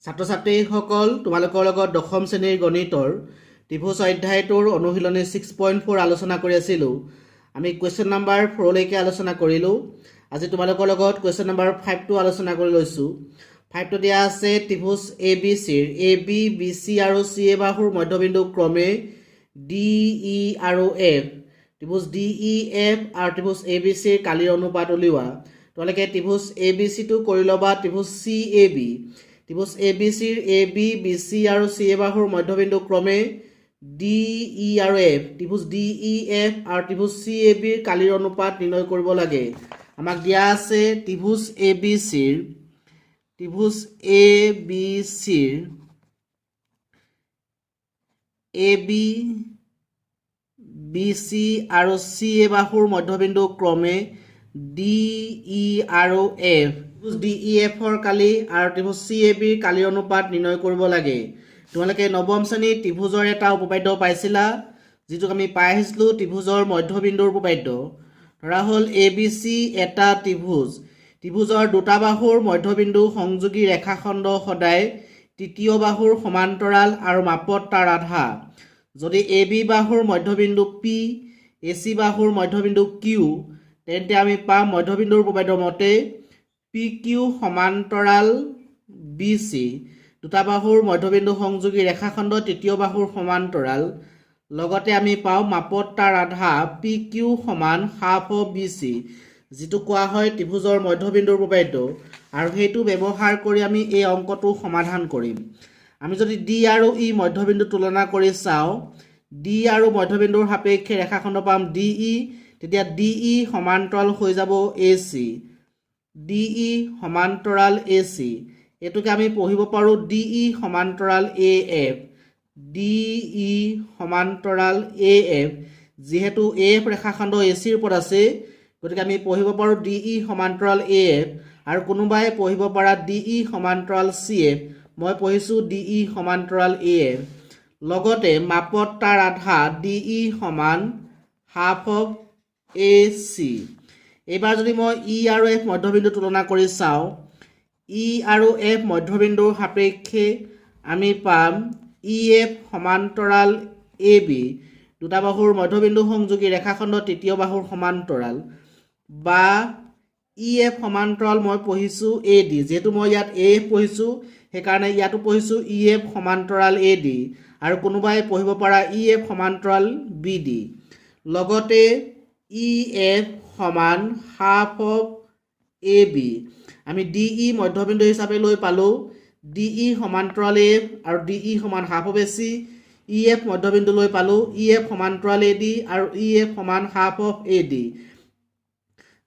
ছাত্ৰ ছাত্ৰীসকল তোমালোকৰ লগত দশম শ্ৰেণীৰ গণিতৰ ত্ৰিভুজ অধ্যায়টোৰ অনুশীলনী 6.4 আলোচনা কৰি আছিলোঁ। আমি কুৱেশ্যন নাম্বাৰ 4 লৈকে আলোচনা কৰিলোঁ। আজি তোমালোকৰ লগত কুৱেশ্যন নাম্বাৰ 5টো আলোচনা কৰি লৈছোঁ। 5টো দিয়া আছে ত্ৰিভুজ ABCৰ AB, BC আৰু CA বাহুৰ মধ্যবিন্দু ক্ৰমে DE আৰু F। ত্ৰিভুজ DEF আৰু ত্ৰিভুজ ABCৰ কালিৰ অনুপাত উলিওৱা। তোমালোকে ত্ৰিভুজ ABCটো কৰি ল'বা ত্ৰিভুজ CAB। ত্ৰিভুজ ABCৰ AB, BC আৰু CA বাহুৰ মধ্যবিন্দু ক্ৰমে DE আৰু F। ত্ৰিভুজ DEF আৰু ত্ৰিভুজ CABৰ কালিৰ অনুপাত নিৰ্ণয় কৰিব লাগে। আমাক দিয়া আছে ত্ৰিভুজ ABCৰ AB, BC আৰু CA বাহুৰ মধ্যবিন্দু ক্ৰমে DE আৰু F। ত্ৰিভুজ DEFৰ কালি আৰু ত্ৰিভুজ CABৰ কালিৰ অনুপাত নিৰ্ণয় কৰিব লাগে। তোমালোকে নৱম শ্ৰেণীত ত্ৰিভুজৰ এটা উপপাদ্য পাইছিলা, যিটোক আমি পাই আহিছিলোঁ ত্ৰিভুজৰ মধ্যবিন্দুৰ উপপাদ্য। ধৰা হ'ল ABC এটা ত্ৰিভুজ। ত্ৰিভুজৰ দুটা বাহুৰ মধ্যবিন্দু সংযোগী ৰেখাখণ্ড সদায় তৃতীয় বাহুৰ সমান্তৰাল আৰু মাপত তাৰ আধা। যদি AB বাহুৰ মধ্যবিন্দু P, AC বাহুৰ মধ্যবিন্দু Q, তেন্তে আমি পাম মধ্যবিন্দুৰ উপপাদ্য মতে PQ সমান্তৰাল BC। দুটা বাহুৰ মধ্যবিন্দু সংযোগী ৰেখাখণ্ড তৃতীয় বাহুৰ সমান্তৰাল, লগতে আমি পাওঁ মাপত তাৰ আধা PQ সমান হাফ অফ BC, যিটো কোৱা হয় ত্ৰিভুজৰ মধ্যবিন্দুৰ উপপাদ্য। আৰু সেইটো ব্যৱহাৰ কৰি আমি এই অংকটো সমাধান কৰিম। আমি যদি D আৰু E মধ্যবিন্দু তুলনা কৰি চাওঁ, D আৰু মধ্যবিন্দুৰ সাপেক্ষে ৰেখাখণ্ড পাম DE, তেতিয়া DE সমান্তৰাল হৈ যাব AC। DE সমান্তৰাল AC, এইটোকে আমি পঢ়িব পাৰোঁ DE সমান্তৰাল AF। DE সমান্তৰাল AF, যিহেতু AF ৰেখাখণ্ড ACৰ ওপৰত আছে, গতিকে আমি পঢ়িব পাৰোঁ DE সমান্তৰাল AF। আৰু কোনোবাই পঢ়িব পাৰা DE সমান্তৰাল CF। মই পঢ়িছোঁ DE সমান্তৰাল AF। লগতে মাপত তাৰ আধা DE সমান হাফ অফ AC। এইবাৰ যদি মই E আৰু F মধ্যবিন্দু তুলনা কৰি চাওঁ, E আৰু F মধ্যবিন্দুৰ সাপেক্ষে আমি পাম EF সমান্তৰাল AB। দুটা বাহুৰ মধ্যবিন্দু সংযোগী ৰেখাখণ্ড তৃতীয় বাহুৰ সমান্তৰাল, বা EF সমান্তৰাল মই পঢ়িছোঁ AD। যিহেতু মই ইয়াত AF পঢ়িছোঁ, সেইকাৰণে ইয়াতো পঢ়িছোঁ EF সমান্তৰাল AD। আৰু কোনোবাই পঢ়িব পৰা EF সমান্তৰাল BD। লগতে EF সমান হাফ অফ AB। আমি DE মধ্যবিন্দু হিচাপে লৈ পালোঁ DE সমান্তৰাল AF আৰু DE সমান হাফ অফ AC। EF মধ্যবিন্দু লৈ পালোঁ EF সমান্তৰাল AD আৰু EF সমান হাফ অফ AD।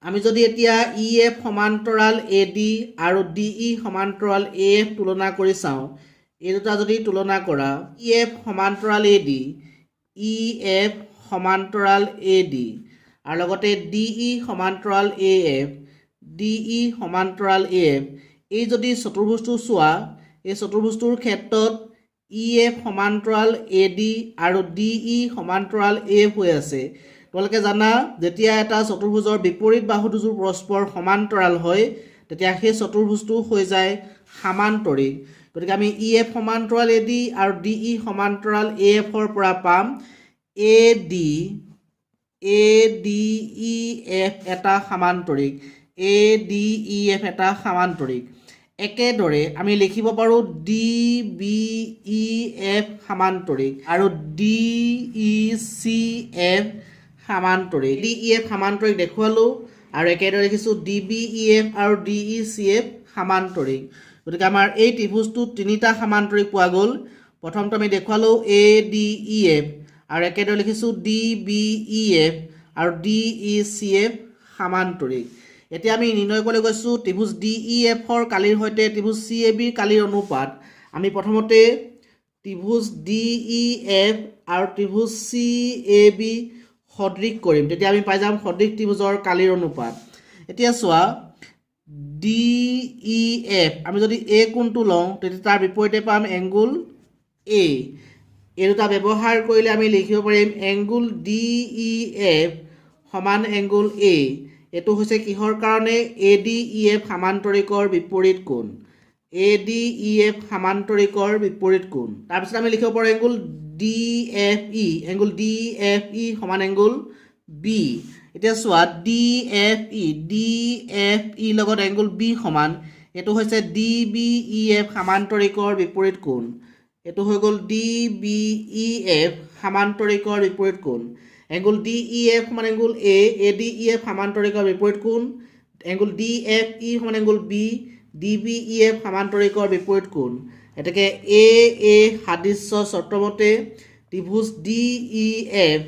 আমি যদি এতিয়া EF সমান্তৰাল AD আৰু DE সমান্তৰাল AF তুলনা কৰি চাওঁ, এই দুটা যদি তুলনা কৰা, EF সমান্তৰাল AD, EF সমান্তৰাল AD, আৰু লগতে DE সমান্তৰাল AF, DE সমান্তৰাল AF, এই যদি চতুৰ্ভুজটো চোৱা, এই চতুৰ্ভুজটোৰ ক্ষেত্ৰত EF সমান্তৰাল AD আৰু DE সমান্তৰাল AF হৈ আছে। তোমালোকে জানা, যেতিয়া এটা চতুৰ্ভুজৰ বিপৰীত বাহু দুযোৰ পৰস্পৰ সমান্তৰাল হয়, তেতিয়া সেই চতুৰ্ভুজটো হৈ যায় সামান্তৰিক। গতিকে আমি EF সমান্তৰাল AD আৰু DE সমান্তৰাল AFৰ পৰা পাম ADEF এটা সামান্তৰিক। ADEF এটা সামান্তৰিক। একেদৰে আমি লিখিব পাৰোঁ DBEF সামান্তৰিক আৰু DECF সামান্তৰিক। DEF সামান্তৰিক দেখুৱালোঁ, আৰু একেদৰে লিখিছোঁ DBEF আৰু DECF সামান্তৰিক। গতিকে আমাৰ এই ত্ৰিভুজটোত তিনিটা সামান্তৰিক পোৱা গ'ল। প্ৰথমটো আমি দেখুৱালোঁ ADEF, আৰু একেদৰে লিখিছোঁ DBEF আৰু DECF সামান্তৰিক। এতিয়া আমি নিৰ্ণয় কৰিবলৈ গৈছোঁ ত্ৰিভুজ DEFৰ কালিৰ সৈতে ত্ৰিভুজ CABৰ কালিৰ অনুপাত। আমি প্ৰথমতে ত্ৰিভুজ DEF আৰু ত্ৰিভুজ CAB সদৃশ কৰিম, তেতিয়া আমি পাই যাম সদৃশ ত্ৰিভুজৰ কালিৰ অনুপাত। এতিয়া চোৱা, DEF আমি যদি A কোণটো লওঁ, তেতিয়া তাৰ বিপৰীতে পাম এংগুল A। এই দুটা ব্যৱহাৰ কৰিলে আমি লিখিব পাৰিম এংগুল DEF সমান এংগুল A। এইটো হৈছে কিহৰ কাৰণে? ADEF সামান্তৰিকৰ বিপৰীত কোণ। ADEF সমান্তৰিকৰ বিপৰীত কোণ তাৰপিছত আমি লিখিব পাৰোঁ এংগুল DFE সমান এংগুল B এতিয়া চোৱা DFE লগত এংগুল B সমান এটো হৈছে DBEF সমান্তৰিকৰ বিপৰীত কোণ এটো হৈ গ'ল DBEF সমান্তৰিকৰ বিপৰীত কোণ এংগুল DEF সমান এংগুল A ADEF সমান্তৰিকৰ বিপৰীত কোণ এংগুল DFE সমান এংগুল B DBEF সমান্তৰিকৰ বিপৰীত কোণ এটাকে AA সাদৃশ্য চৰ্তমতে ত্ৰিভুজ DEF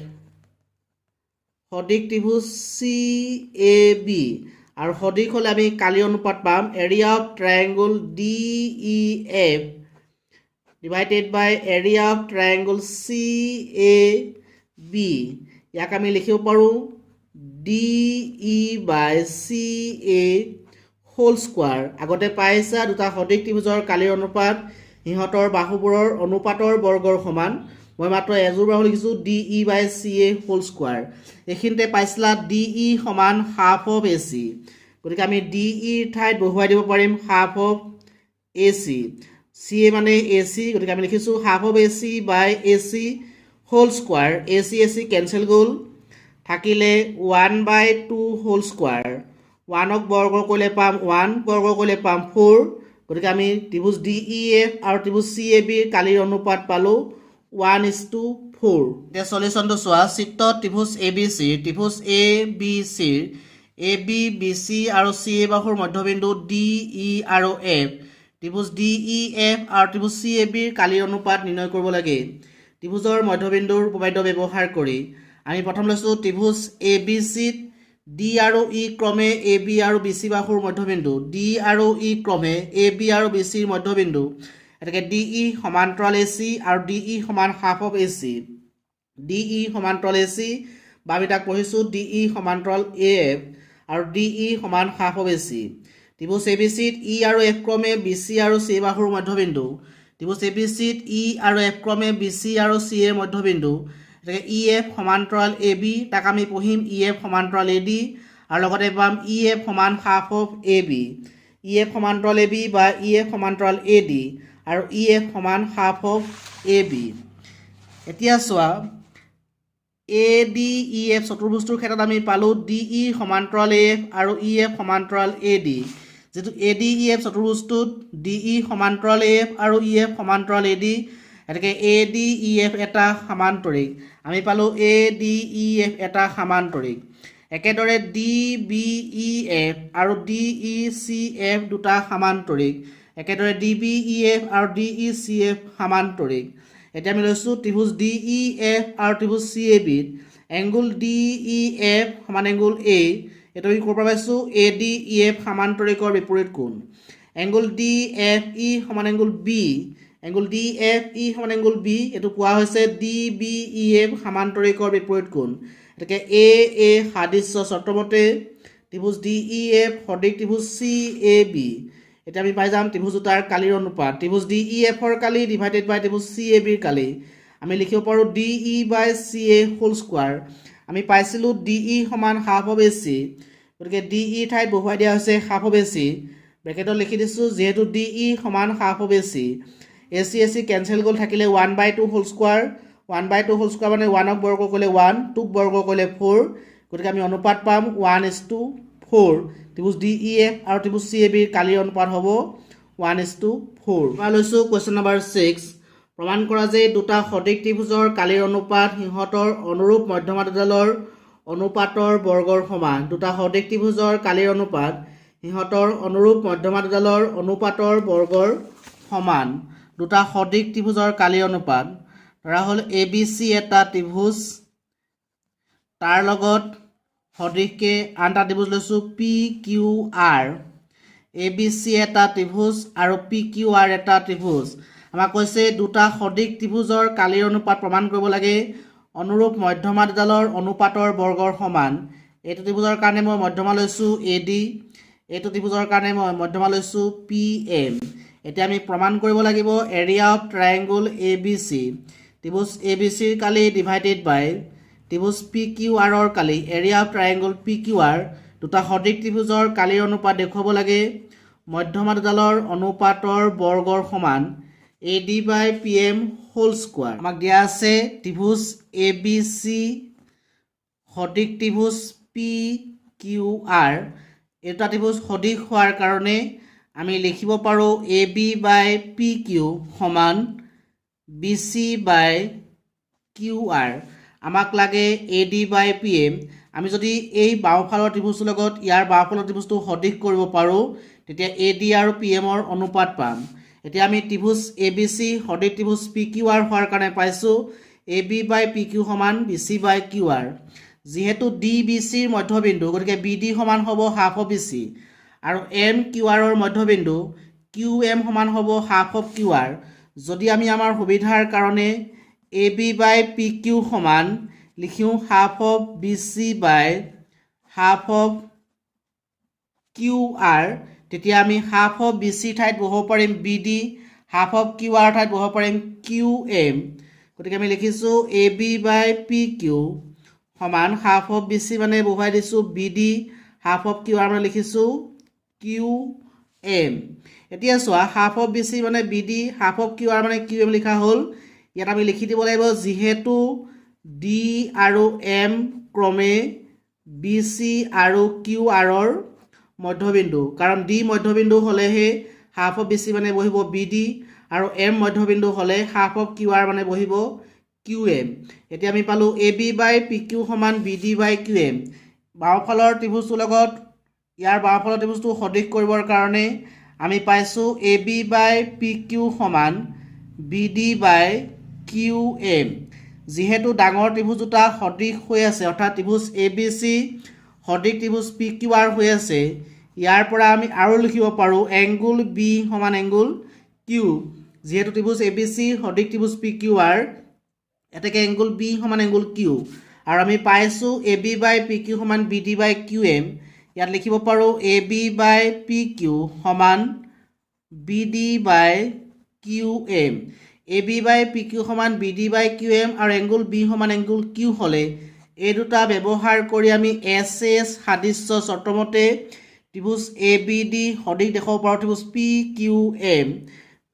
সদিক ত্ৰিভুজ CAB আৰু সদিক হলে আমি কালি অনুপাত পাম area of ট্ৰায়াঙ্গল DEF divided by area of triangle CAB ইয়াক আমি লিখিব পাৰো DE by CA whole square আগতে পাইছা দুটা সদিক ত্ৰিভুজৰ কালিৰ অনুপাত ইহতৰ বাহুবোৰৰ অনুপাতৰ বৰ্গৰ সমান মই মাত্ৰ এজোৰ বাহু লিখিছো DE by CA whole square এখিনতে পাইছলা DE সমান half of AC গতিকে আমি DE ঠাইত বহুৱাই দিব পাৰিম half of AC CA মানে AC গতিকে আমি লিখিছো half of AC by AC whole square AC cancel গ'ল থাকিলে 1 by 2 whole square 1 ক বৰ্গ কৰিলে পাম 1 বৰ্গ কৰিলে পাম 4 গতিকে আমি ত্ৰিভুজ DEF আৰু ত্ৰিভুজ CAB ৰ কালিৰ অনুপাত পালো 1:4 এতিয়া সলিউশনটো চোৱা চিত্ত ত্ৰিভুজ ABC ত্ৰিভুজ ABC AB BC আৰু CA বাহুৰ মধ্যবিন্দু DE আৰু F ত্ৰিভুজ DEF আৰু ত্ৰিভুজ CAB ৰ কালিৰ অনুপাত নিৰ্ণয় কৰিব লাগে ত্ৰিভুজৰ মধ্যবিন্দুৰ উপপাদ্য ব্যৱহাৰ কৰি আমি প্ৰথম লৈছো ত্ৰিভুজ ABC D আৰু E ক্ৰমে AB আৰু BC বাহুৰ মধ্যবিন্দু D আৰু E ক্ৰমে AB আৰু BC ৰ মধ্যবিন্দু এটাকে DE সমান্তৰাল AC আৰু DE সমান half of AC DE সমান্তৰাল AC বা আমি তাক পঢ়িছো DE সমান্তৰাল AF আৰু DE সমান half of AC ত্ৰিভুজ ABC to E আৰু F ক্ৰমে BC আৰু C বাহুৰ মধ্যবিন্দু ত্ৰিভুজ ABC ত E আৰু F ক্ৰমে BC আৰু C এৰ মধ্যবিন্দু এটাকে EF সমান্তৰাল AB তাক আমি পঢ়িম EF সমান্তৰাল AD আৰু লগতে পাম EF সমান half of AB EF সমান্তৰাল AB বা EF সমান্তৰাল AD আৰু EF সমান half of AB এতিয়া চোৱা ADEF চতুৰ্ভুজটোৰ ক্ষেত্ৰত আমি পালো DE সমান্তৰাল AF আৰু EF সমান্তৰাল AD যেটো ADEF চতুৰ্ভুজটোত DE সমান্তৰাল AF আৰু EF সমান্তৰাল AD এটাকে ADEF এটা সমান্তৰিক আমি পালো ADEF এটা সমান্তৰিক একেদৰে DBEF আৰু DECF দুটা সমান্তৰিক একেদৰে DBEF আৰু DECF সমান্তৰিক এটা আমি লৈছো ত্ৰিভুজ DEF আৰু ত্ৰিভুজ CAB এংগুল DEF সমান এংগুল A এটা আমি কৰ পৰা পাইছো ADEF সমান্তৰিকৰ বিপৰীত কোণ এংগুল DFE সমান এংগুল B এংগুল DFE সমান এংগুল B এটো কোৱা হৈছে DBEF সমান্তৰিকৰ বিপৰীত কোণ এটাকে AA সাদৃশ্য চৰ্তমতে ত্ৰিভুজ DEF সদিক ত্ৰিভুজ CAB এটা আমি পাই যাম ত্ৰিভুজ দুটাৰ কালিৰ অনুপাত ত্ৰিভুজ DEF ৰ কালি ডিভাইডেড বাই ত্ৰিভুজ CAB ৰ কালি আমি লিখিব পাৰো DE by CA whole square আমি পাইছিলো DE সমান half of AC গতিকে DE ঠাইত বহুৱাই দিয়া হৈছে half of AC ব্ৰেকেটত লিখি দিছো যেহেতু DE সমান half of AC AC cancel গ'ল থাকিলে 1 by 2 whole square 1 by 2 whole square মানে 1 ক বৰ্গ কৰিলে 1 2 ক বৰ্গ কৰিলে 4 গতিকে আমি অনুপাত পাম 1:4 ত্ৰিভুজ DEF আৰু ত্ৰিভুজ CAB ৰ কালিৰ অনুপাত হ'ব 1:4 মই লৈছো কোৱেশ্চন নম্বৰ 6 প্ৰমাণ কৰা যে দুটা সদিক ত্ৰিভুজৰ কালিৰ অনুপাত সিহঁতৰ অনুৰূপ মধ্যমা দুডালৰ অনুপাতৰ বৰ্গৰ সমান দুটা সদিক ত্ৰিভুজৰ কালিৰ অনুপাত সিহঁতৰ অনুৰূপ মধ্যমা দুডালৰ অনুপাতৰ বৰ্গৰ সমান দুটা সদিক ত্ৰিভুজৰ কালিৰ অনুপাত ধৰা হল ABC এটা ত্ৰিভুজ তাৰ লগত সদিকে আনটা ত্ৰিভুজ লৈছো PQR ABC এটা ত্ৰিভুজ আৰু PQR এটা ত্ৰিভুজ আমাক কৈছে দুটা সদিক ত্ৰিভুজৰ কালিৰ অনুপাত প্ৰমাণ কৰিব লাগে অনুৰূপ মধ্যমা দুডালৰ অনুপাতৰ বৰ্গৰ সমান এইটো ত্ৰিভুজৰ কাৰণে মই মধ্যমা লৈছো AD এইটো ত্ৰিভুজৰ কাৰণে মই মধ্যমা লৈছো PM এতিয়া আমি প্ৰমাণ কৰিব লাগিব এৰিয়া অফ ট্ৰায়াঙ্গল ABC ত্ৰিভুজ ABC ৰ কালি ডিভাইডেড বাই ত্ৰিভুজ PQR ৰ কালি এৰিয়া অফ ট্ৰায়াঙ্গল PQR দুটা সদিক ত্ৰিভুজৰ কালিৰ অনুপাত দেখুৱাব লাগে মধ্যমা দুডালৰ অনুপাতৰ বৰ্গৰ সমান AD by PM whole square. আমাক দিয়া আছে ত্ৰিভুজ ABC সদিশ ত্ৰিভুজ PQR। এটা ত্ৰিভুজ সদিশ হোৱাৰ কাৰণে আমি লিখিব পাৰোঁ AB বাই PQ সমান BC বাই QR। আমাক লাগে AD বাই PM। আমি যদি এই বাওঁফালৰ ত্ৰিভুজটোৰ লগত ইয়াৰ বাওঁফালৰ ত্ৰিভুজটো সদিশ কৰিব পাৰোঁ তেতিয়া AD আৰু PMৰ অনুপাত পাম। এতিয়া আমি ত্ৰিভুজ ABC সদিশ ত্ৰিভুজ PQR হোৱাৰ কাৰণে পাইছোঁ AB বাই PQ সমান BC বাই QR। যেহেতু DBCৰ মধ্যবিন্দু গতিকে BD সমান হ'ব হাফ অফ BC আৰু MQRৰ মধ্যবিন্দু QM সমান হ'ব হাফ অফ QR। যদি আমি আমাৰ সুবিধাৰ কাৰণে AB বাই PQ সমান লিখিও half of BC by half of QR তেতিয়া আমি হাফ অফ BC ঠাইত বহাব পাৰিম BD, হাফ অফ QR ঠাইত বহাব পাৰিম QM। গতিকে আমি লিখিছোঁ AB বাই PQ সমান হাফ অফ BC মানে বহুৱাই দিছোঁ BD, হাফ অফ QR মানে লিখিছোঁ QM। এতিয়া চোৱা হাফ অফ BC মানে BD, হাফ অফ QR মানে QM লিখা হ'ল। ইয়াত আমি লিখি দিব লাগিব যিহেতু D আৰু M ক্ৰমে BC আৰু QRৰ মধ্যবিন্দু, কাৰণ D মধ্যবিন্দু হ'লেহে হাফ অফ BC মানে বহিব BD আৰু M মধ্যবিন্দু হ'লে হাফ অফ QR মানে বহিব QM। এতিয়া আমি পালোঁ AB বাই PQ সমান BD বাই QM। বাওঁফালৰ ত্ৰিভুজটোৰ লগত ইয়াৰ বাওঁফালৰ ত্ৰিভুজটো সদিশ কৰিবৰ কাৰণে আমি পাইছোঁ AB বাই PQ সমান BD বাই QM। যেহেতু ডাঙৰ ত্ৰিভুজ দুটা সদিশ হৈ আছে অৰ্থাৎ ত্ৰিভুজ ABC সদিশ ত্ৰিভুজ PQR হৈ আছে, ইয়াৰ পৰা আমি আৰু লিখিব পাৰোঁ এংগুল B সমান এংগুল Q। যেহেতু ত্ৰিভুজ ABC সদিশ ত্ৰিভুজ PQR এতেকে এংগুল B সমান এংগুল Q আৰু আমি পাইছোঁ AB বাই PQ সমান BD বাই QM। ইয়াত লিখিব পাৰোঁ AB বাই PQ সমান BD by QM। AB by PQ সমান BD বাই QM আৰু এংগুল B সমান এংগুল Q হ'লে এই দুটা ব্যৱহাৰ কৰি আমি SS সাদৃশ্য চৰ্তমতে ত্ৰিভুজ ABD সদিশ দেখাব পাৰোঁ ত্ৰিভুজ PQM।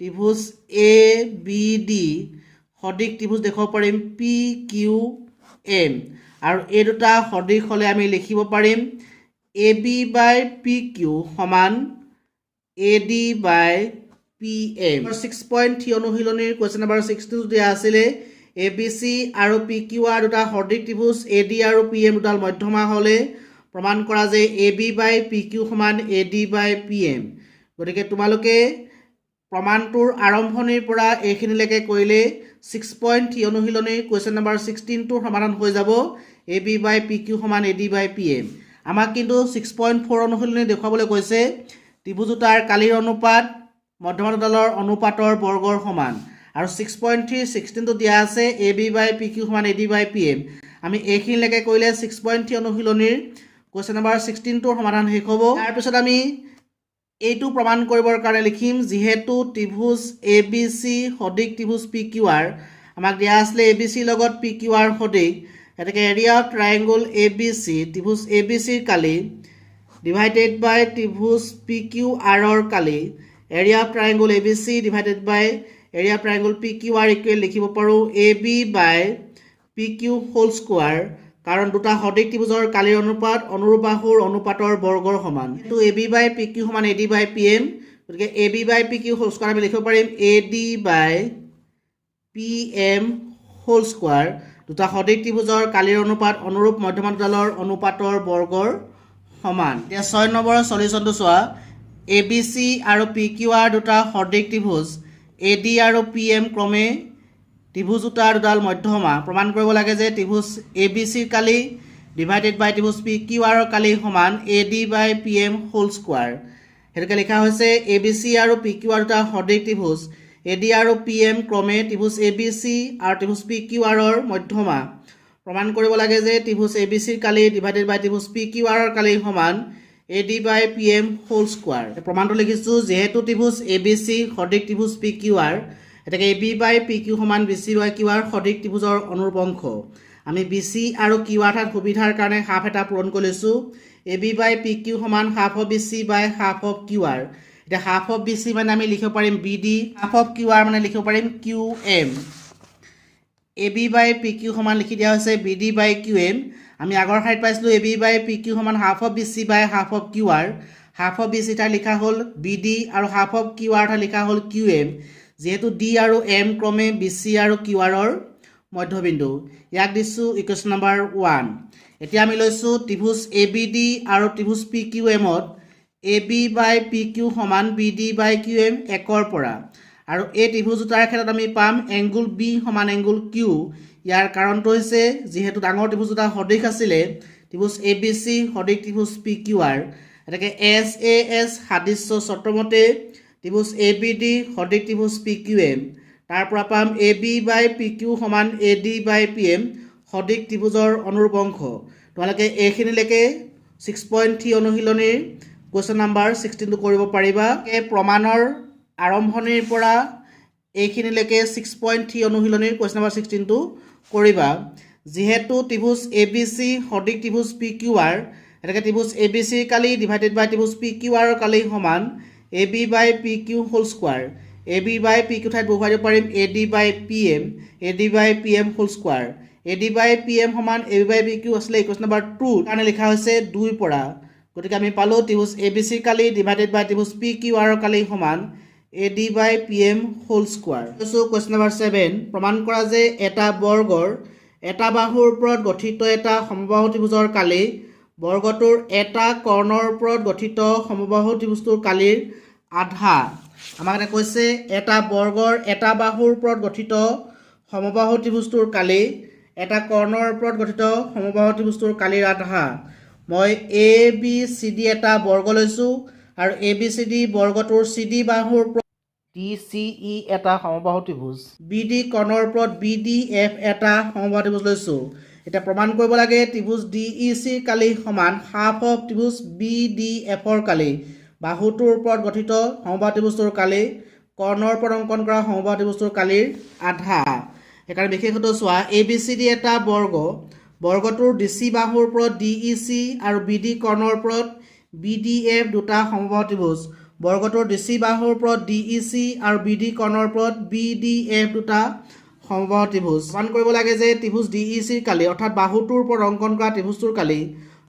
ত্ৰিভুজ ABD সদিশ ত্ৰিভুজ দেখাব পাৰিম PQM আৰু এই দুটা সদিশ হ'লে আমি লিখিব পাৰিম AB বাই PQ সমান AD by PM। 6.3 অনুশীলনীৰ question number 16 দিয়া আছিলে ABC আৰু PQR দুটা সদিশ ত্ৰিভুজ AD আৰু PM দুডাল মধ্যমা হ'লে প্ৰমাণ কৰা যে AB বাই PQ সমান AD বাই PM। গতিকে তোমালোকে প্ৰমাণটোৰ আৰম্ভণিৰ পৰা এইখিনিলৈকে কৰিলে 6.3 অনুশীলনীৰ কুৱেশ্যন নম্বৰ 16টোৰ সমাধান হৈ যাব AB বাই PQ সমান AD বাই PM। আমাক কিন্তু 6.4 অনুশীলনী দেখুৱাবলৈ কৈছে ত্ৰিভুজ দুটাৰ কালিৰ অনুপাত মধ্যমা দুডালৰ অনুপাতৰ বৰ্গৰ সমান আৰু 6.3 16টো দিয়া আছে AB বাই PQ সমান AD বাই PM। আমি এইখিনিলৈকে কৰিলে 6.3 অনুশীলনীৰ কুৱেশ্যন নম্বৰ 16টোৰ সমাধান শেষ হ'ব। তাৰপিছত আমি এইটো প্ৰমাণ কৰিবৰ কাৰণে লিখিম যিহেতু ত্ৰিভুজ ABC সদিশ ত্ৰিভুজ PQR আমাক দিয়া আছিলে ABC লগত PQR সদিশ, এতেকে এৰিয়া অফ ট্ৰায়েংগল ABC ত্ৰিভুজ ABCৰ কালি ডিভাইডেড বাই ত্ৰিভুজ PQRৰ কালি area of triangle ABC divided by area of triangle PQR equal লিখিব পাৰোঁ AB by PQ whole square, কাৰণ দুটা সদিশ ত্ৰিভুজৰ কালিৰ অনুপাত অনুৰূপ বাহুৰ অনুপাতৰ বৰ্গৰ সমান। কিন্তু AB বাই PQ সমান AD বাই PM, গতিকে AB by PQ whole square আমি লিখিব পাৰিম AD by PM whole square. দুটা সদিশ ত্ৰিভুজৰ কালিৰ অনুপাত অনুৰূপ মধ্যমা দুডালৰ অনুপাতৰ বৰ্গৰ সমান। এতিয়া 6 নম্বৰৰ সলিউশ্যনটো চোৱা ABC আৰু PQR দুটা সদিশ ত্ৰিভুজ AD আৰু PM ক্ৰমে ত্ৰিভুজ দুটাৰ মধ্যমা প্ৰমাণ কৰিব লাগে যে ত্ৰিভুজ ABCৰ কালি ডিভাইডেড বাই ত্ৰিভুজ PQRৰ কালি সমান AD by PM whole square. সেইটোকে লিখা হৈছে ABC আৰু PQR দুটা সদিশ ত্ৰিভুজ AD আৰু PM ক্ৰমে ত্ৰিভুজ ABC আৰু ত্ৰিভুজ PQRৰ মধ্যমা প্ৰমাণ কৰিব লাগে যে ত্ৰিভুজ ABCৰ কালি ডিভাইডেড বাই ত্ৰিভুজ PQRৰ কালি সমান AD by PM whole square. প্ৰমাণটো লিখিছোঁ যিহেতু ত্ৰিভুজ ABC সদিশ ত্ৰিভুজ PQR এতেকে AB বাই PQ সমান BC বাই QR সদিশ ত্ৰিভুজৰ অনুৰূপ অংশ। আমি BC আৰু QR ঠাইত সুবিধাৰ কাৰণে হাফ এটা পূৰণ কৰি লৈছোঁ। AB বাই PQ সমান half of BC by half of QR। এতিয়া হাফ অফ BC মানে আমি লিখিব পাৰিম BD, হাফ অফ QR মানে লিখিব পাৰিম QM। AB বাই PQ সমান লিখি দিয়া হৈছে BD বাই QM। আমি আগৰ ঠাইত পাইছিলোঁ AB বাই PQ সমান half of BC by half of QR। Half of BC ঠাইত লিখা হ'ল BD আৰু হাফ অফ QR ঠাইত লিখা হ'ল QM। যেহেতু D আৰু M ক্ৰমে BC আৰু QRৰ মধ্যবিন্দু, ইয়াক দিছোঁ ইকুৱেশ্যন নম্বৰ 1। এতিয়া আমি লৈছোঁ ত্ৰিভুজ ABD আৰু ত্ৰিভুজ PQMত AB বাই PQ সমান BD বাই QM 1ৰ পৰা, আৰু এই ত্ৰিভুজ দুটাৰ ক্ষেত্ৰত আমি পাম এংগুল B সমান এংগুল Q। ইয়াৰ কাৰণটো হৈছে যেহেতু ডাঙৰ ত্ৰিভুজ দুটা সদৃশ আছিলে, ত্ৰিভুজ ABC সদৃশ ত্ৰিভুজ PQR, এটাকে SAS সাদৃশ্য চৰ্তমতে ত্ৰিভুজ ABD সদৃশ ত্ৰিভুজ PQM। তাৰ পৰা পাম AB বাই PQ সমান AD বাই PM সদৃশ ত্ৰিভুজৰ অনুৰূপ অংশ। তোমালোকে এইখিনিলৈকে 6.3 অনুশীলনীৰ কুৱেশ্যন নম্বৰ 16টো কৰিব পাৰিবা। এই প্ৰমাণৰ আৰম্ভণিৰ পৰা এইখিনিলৈকে 6.3 অনুশীলনীৰ কুৱেশ্যন নম্বৰ 16টো কৰিবা। যেহেতু ত্ৰিভুজ ABC সদৃশ ত্ৰিভুজ PQR, এটাকে ত্ৰিভুজ ABC কালি ডিভাইডেড বাই ত্ৰিভুজ PQR কালি সমান AB by PQ whole square. AB by PQ ঠাইত বহুৱাই দিব পাৰিম AD by PM, AD by PM whole square. AD by PM সমান AB বাই PQ আছিলে ইকুৱেশ্যন নম্বৰ 2 কাৰণে লিখা হৈছে 2ৰ পৰা। গতিকে আমি পালোঁ ত্ৰিভুজ ABC কালি ডিভাইডেড বাই ত্ৰিভুজ PQR কালি সমান AD by PM whole square. Equation number 7, প্ৰমাণ কৰা যে এটা বৰ্গৰ এটা বাহুৰ ওপৰত গঠিত এটা সমবাহু ত্ৰিভুজৰ কালি বৰ্গটোৰ এটা কৰ্ণৰ ওপৰত গঠিত সমবাহু ত্ৰিভুজটোৰ কালিৰ আধা। আমাক এটা কৈছে এটা বৰ্গৰ এটা বাহুৰ ওপৰত গঠিত সমবাহু ত্ৰিভুজটোৰ কালি এটা কৰ্ণৰ ওপৰত গঠিত সমবাহু ত্ৰিভুজটোৰ কালিৰ আধা। মই ABCD এটা বৰ্গ লৈছোঁ আৰু ABCD বৰ্গটোৰ CD বাহুৰ ওপৰত DCE এটা সমবাহু ত্ৰিভুজ, BD কৰ্ণৰ ওপৰত BDF এটা সমবাহু ত্ৰিভুজ লৈছোঁ। এতিয়া প্ৰমাণ কৰিব লাগে ত্ৰিভুজ DEC কালি সমান হাফ অফ ত্ৰিভুজ BDFৰ কালি বাহুটোৰ ওপৰত গঠিত সমবাহু ত্ৰিভুজটোৰ কালি কৰ্ণৰ ওপৰত অংকন কৰা সমবাহু ত্ৰিভুজটোৰ কালিৰ আধা। সেইকাৰণে বিশেষত চোৱা ABCD এটা বৰ্গ, বৰ্গটোৰ DC বাহুৰ ওপৰত DEC আৰু BD কৰ্ণৰ ওপৰত BDF দুটা সমবাহু ত্ৰিভুজ, বৰ্গটোৰ DC বাহুৰ ওপৰত DEC আৰু BD কৰ্ণৰ ওপৰত BDF দুটা সমবাহু ত্ৰিভুজ। প্ৰমাণ কৰিব লাগে যে ত্ৰিভুজ DECৰ কালি অৰ্থাৎ বাহুটোৰ ওপৰত অংকন কৰা ত্ৰিভুজটোৰ কালি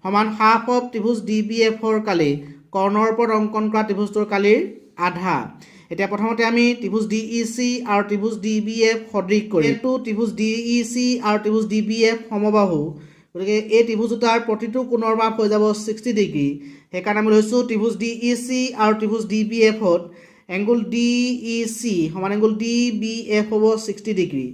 সমান হাফ অফ ত্ৰিভুজ DBFৰ কালি কৰ্ণৰ ওপৰত অংকন কৰা ত্ৰিভুজটোৰ কালিৰ আধা। এতিয়া প্ৰথমতে আমি ত্ৰিভুজ DEC আৰু ত্ৰিভুজ DBF সদৃশ কৰিম। এইটো ত্ৰিভুজ DEC আৰু ত্ৰিভুজ DBF সমবাহু, গতিকে এই ত্ৰিভুজ দুটাৰ প্ৰতিটো কোণৰ মাপ হৈ যাব 60 ডিগ্ৰী। সেইকাৰণে আমি লৈছোঁ ত্ৰিভুজ DEC আৰু ত্ৰিভুজ DBFত এংগুল DEC সমান এংগুল DBF হ'ব 60 ডিগ্ৰী,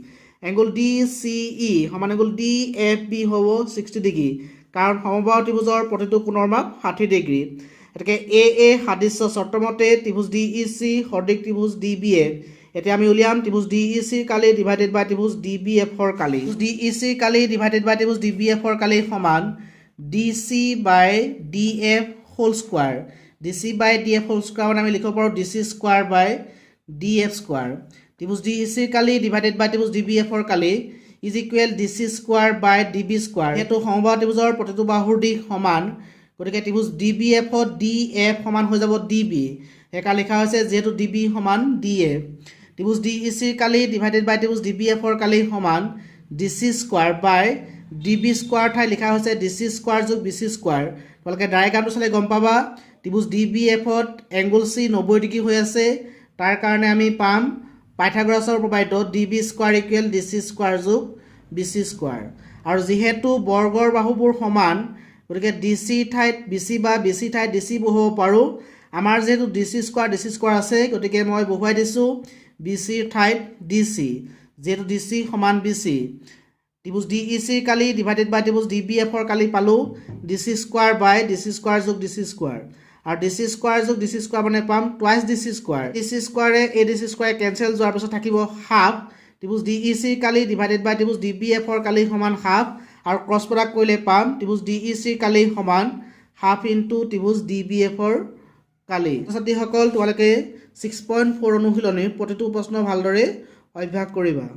এংগুল DCE সমান এংগুল DFB হ'ব 60 ডিগ্ৰী, কাৰণ সমবাহু ত্ৰিভুজৰ প্ৰতিটো কোণৰ মাপ 60 ডিগ্ৰী। এটাকে AA সাদৃশ্য চৰ্তমতে ত্ৰিভুজ DEC সদৃশ ত্ৰিভুজ DBF। এতিয়া আমি উলিয়াম ত্ৰিভুজ DEC কালি ডিভাইডেড বাই ত্ৰিভুজ DBFৰ কালি। DEC কালি ডিভাইডেড বাই ত্ৰিভুজ DBFৰ কালি সমান DC by DF whole square. DC by DF whole square মানে আমি লিখিব পাৰোঁ DC square by DF square. ত্ৰিভুজ DEC কালি ডিভাইডেড বাই ত্ৰিভুজ DBFৰ কালি is equal DC square by DB square. সেইটো সমবাহু ত্ৰিভুজৰ প্ৰতিটো বাহুৰ দিশ সমান, গতিকে ত্ৰিভুজ DBFত DF সমান হৈ যাব DB। সেইকাৰণে লিখা হৈছে যিহেতু DB সমান DF। ত্ৰিভুজ DEC কালি ডিভাইডেড বাই ত্ৰিভুজ DBFৰ কালি সমান DC square by DB square ঠাই লিখা হৈছে DC স্কোৱাৰ যোগ BC স্কোৱাৰ। তোমালোকে ডায়েগ্ৰামটো চালে গম পাবা ত্ৰিভুজ DBFত এংগুল C 90 ডিগ্ৰী হৈ আছে, তাৰ কাৰণে আমি পাম পাইথাগোৰাছৰ উপপাদ্য DB square equal DC square যোগ BC স্কোৱাৰ। আৰু যিহেতু বৰ্গৰ বাহুবোৰ সমান, গতিকে DC ঠাইত BC বা BC ঠাইত DC বহুৱাব পাৰোঁ। আমাৰ যিহেতু DC স্কোৱাৰ আছে, গতিকে মই বহুৱাই দিছোঁ BC ঠাইত DC, যিহেতু DC সমান BC। ত্ৰিভুজ DEC কালি ডিভাইডেড বাই ত্ৰিভুজ DBFৰ কালি পালোঁ DC স্কোৱাৰ বাই DC স্কোৱাৰ যোগ DC স্কোৱাৰ, আৰু DC স্কোৱাৰ যোগ DC স্কোৱাৰ মানে পাম টুৱাইচ DC স্কোৱাৰ। DC স্কোৱাৰে এই DC স্কোৱাৰে কেঞ্চেল যোৱাৰ পিছত থাকিব হাফ। ত্ৰিভুজ DEC কালি ডিভাইডেড বাই ত্ৰিভুজ DBFৰ কালি সমান হাফ, আৰু ক্ৰছ প্ৰডাক্ট কৰিলে পাম ত্ৰিভুজ DEC কালি সমান হাফ ইনটু ত্ৰিভুজ DBFৰ কালি। ছাত্ৰীসকল তোমালোকে 6.4 অনুশীলনীৰ প্ৰতিটো প্ৰশ্ন ভালদৰে অভ্যাস কৰিবা।